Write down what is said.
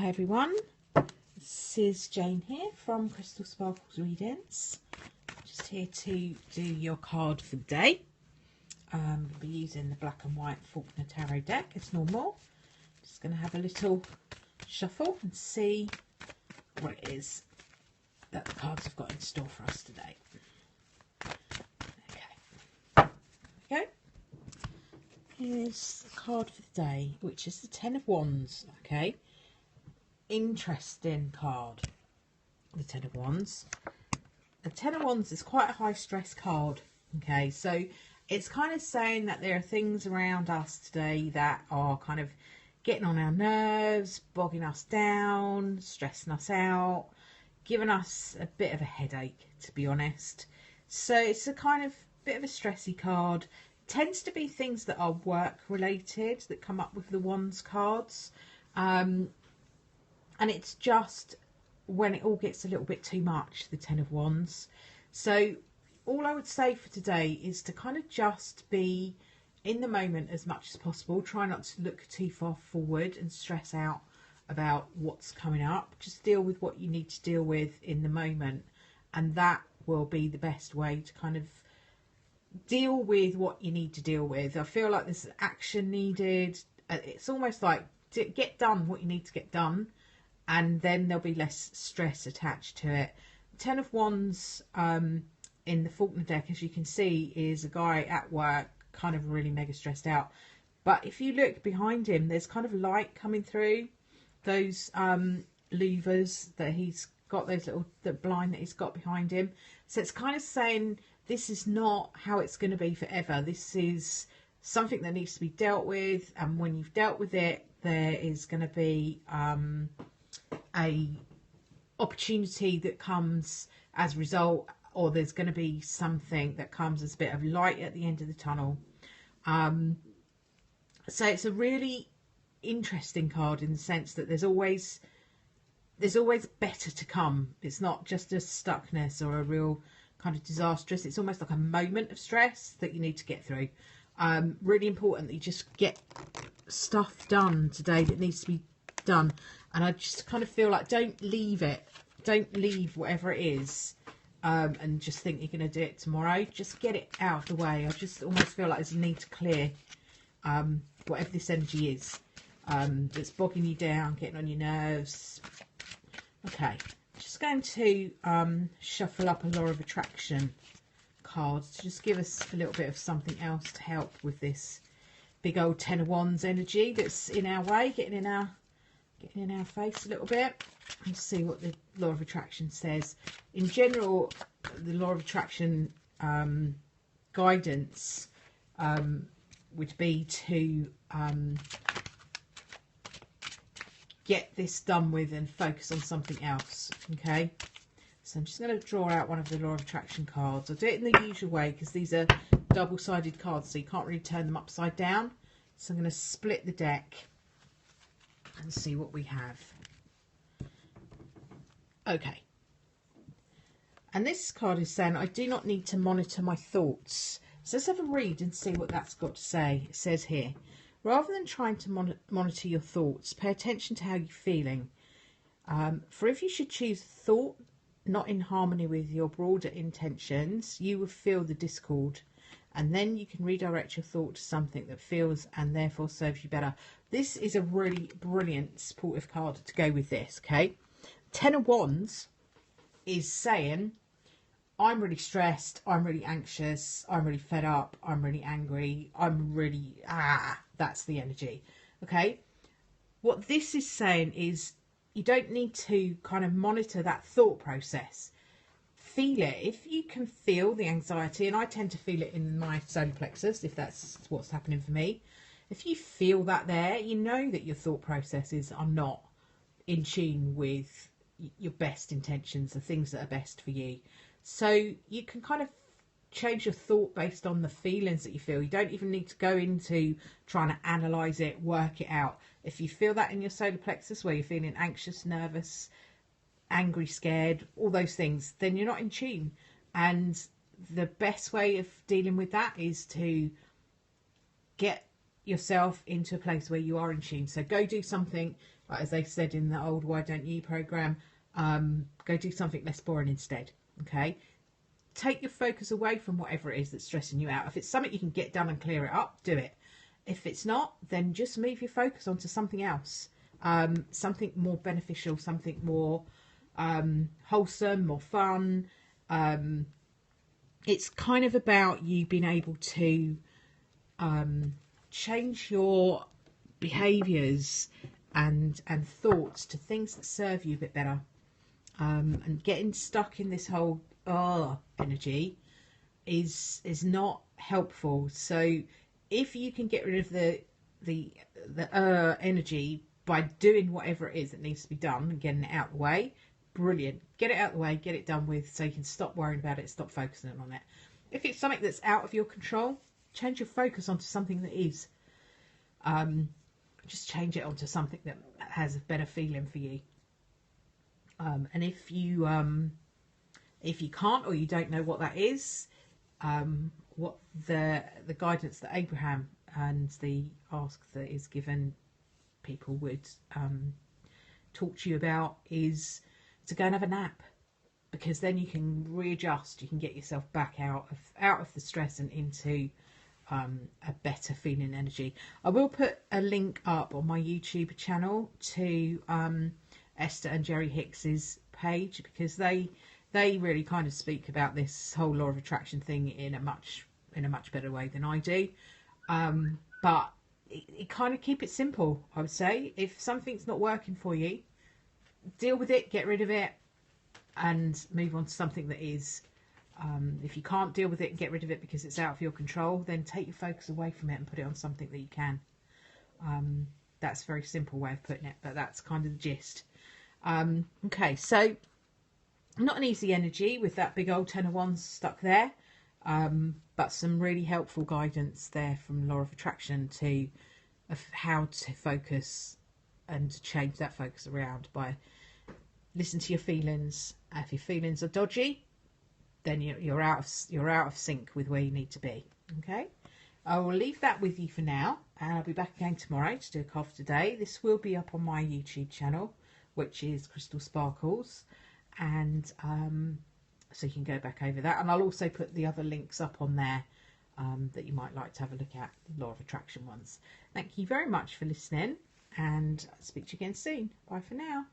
Hi everyone, this is Jane here from Crystal Sparkles Readings. Just here to do your card for the day. We'll be using the black and white Faulkner Tarot deck as normal. Just going to have a little shuffle and see what it is that the cards have got in store for us today. Okay, there we go. Here's the card for the day, which is the Ten of Wands. Okay. Interesting card, the Ten of Wands. The Ten of Wands is quite a high stress card. Okay, so it's kind of saying that there are things around us today that are kind of getting on our nerves, bogging us down, stressing us out, giving us a bit of a headache, to be honest. So it's a kind of bit of a stressy card. It tends to be things that are work related that come up with the Wands cards. And it's just when it all gets a little bit too much, the Ten of Wands. So all I would say for today is to kind of just be in the moment as much as possible. Try not to look too far forward and stress out about what's coming up. Just deal with what you need to deal with in the moment. And that will be the best way to kind of deal with what you need to deal with. I feel like there's action needed. It's almost like get done what you need to get done. And then there'll be less stress attached to it. Ten of Wands in the Faulkner deck, as you can see, is a guy at work, kind of really mega stressed out. But if you look behind him, there's kind of light coming through those louvers that he's got, those little the blind that he's got behind him. So it's kind of saying this is not how it's going to be forever. This is something that needs to be dealt with, and when you've dealt with it, there is going to be a opportunity that comes as a result, or there's going to be something that comes as a bit of light at the end of the tunnel. So it's a really interesting card in the sense that there's always better to come. It's not just a stuckness or a real kind of disastrous. It's almost like a moment of stress that you need to get through. Really important that you just get stuff done today that needs to be done. And I just kind of feel like don't leave whatever it is and just think you're going to do it tomorrow. Just get it out of the way. I just almost feel like there's a need to clear whatever this energy is that's bogging you down, getting on your nerves. Okay, just going to shuffle up a Law of Attraction card to just give us a little bit of something else to help with this big old Ten of Wands energy that's in our way, getting in our face a little bit, and see what the Law of Attraction says. In general, the Law of Attraction guidance would be to get this done with and focus on something else. Okay, so I'm just going to draw out one of the Law of Attraction cards. I'll do it in the usual way because these are double-sided cards, so you can't really turn them upside down. So I'm going to split the deck and see what we have. Okay, and this card is saying I do not need to monitor my thoughts. So let's have a read and see what that's got to say. It says here, rather than trying to monitor your thoughts, pay attention to how you're feeling. For if you should choose thought not in harmony with your broader intentions, you will feel the discord, and then you can redirect your thought to something that feels and therefore serves you better. This is a really brilliant supportive card to go with this, okay? Ten of Wands is saying, I'm really stressed, I'm really anxious, I'm really fed up, I'm really angry, I'm really, that's the energy, okay? What this is saying is you don't need to kind of monitor that thought process. Feel it. If you can feel the anxiety, and I tend to feel it in my solar plexus, if that's what's happening for me. If you feel that there, you know that your thought processes are not in tune with your best intentions, the things that are best for you. So you can kind of change your thought based on the feelings that you feel. You don't even need to go into trying to analyze it, work it out. If you feel that in your solar plexus where you're feeling anxious, nervous, angry, scared, all those things, then you're not in tune. And the best way of dealing with that is to get yourself into a place where you are in tune. So go do something Like, as they said in the old Why Don't You program, go do something less boring instead. Okay, take your focus away from whatever it is that's stressing you out. If it's something you can get done and clear it up, do it. If it's not, then just move your focus onto something else, something more beneficial, something more wholesome, more fun. It's kind of about you being able to change your behaviours and thoughts to things that serve you a bit better. And getting stuck in this whole energy is not helpful. So if you can get rid of the energy by doing whatever it is that needs to be done and getting it out of the way, brilliant. Get it out of the way, get it done with, so you can stop worrying about it, stop focusing on it. If it's something that's out of your control, change your focus onto something that is. Just change it onto something that has a better feeling for you. And if you can't, or you don't know what that is, what the guidance that Abraham and the ask that is given people would talk to you about is to go and have a nap, because then you can readjust, you can get yourself back out of the stress and into a better feeling energy. I will put a link up on my YouTube channel to Esther and Jerry Hicks's page, because they really kind of speak about this whole law of attraction thing in a much better way than I do. But it kind of keep it simple, I would say. If something's not working for you, deal with it, get rid of it, and move on to something that is. If you can't deal with it and get rid of it because it's out of your control, then take your focus away from it and put it on something that you can. That's a very simple way of putting it, but that's kind of the gist. Okay, so not an easy energy with that big old Ten of Wands stuck there, but some really helpful guidance there from Law of Attraction of how to focus and to change that focus around by listen to your feelings. If your feelings are dodgy, then you're out of sync with where you need to be. Okay, I will leave that with you for now, and I'll be back again tomorrow to do a card today. This will be up on my YouTube channel, which is Crystal Sparkles, and so you can go back over that, and I'll also put the other links up on there that you might like to have a look at, the Law of Attraction ones. Thank you very much for listening, and I'll speak to you again soon. Bye for now.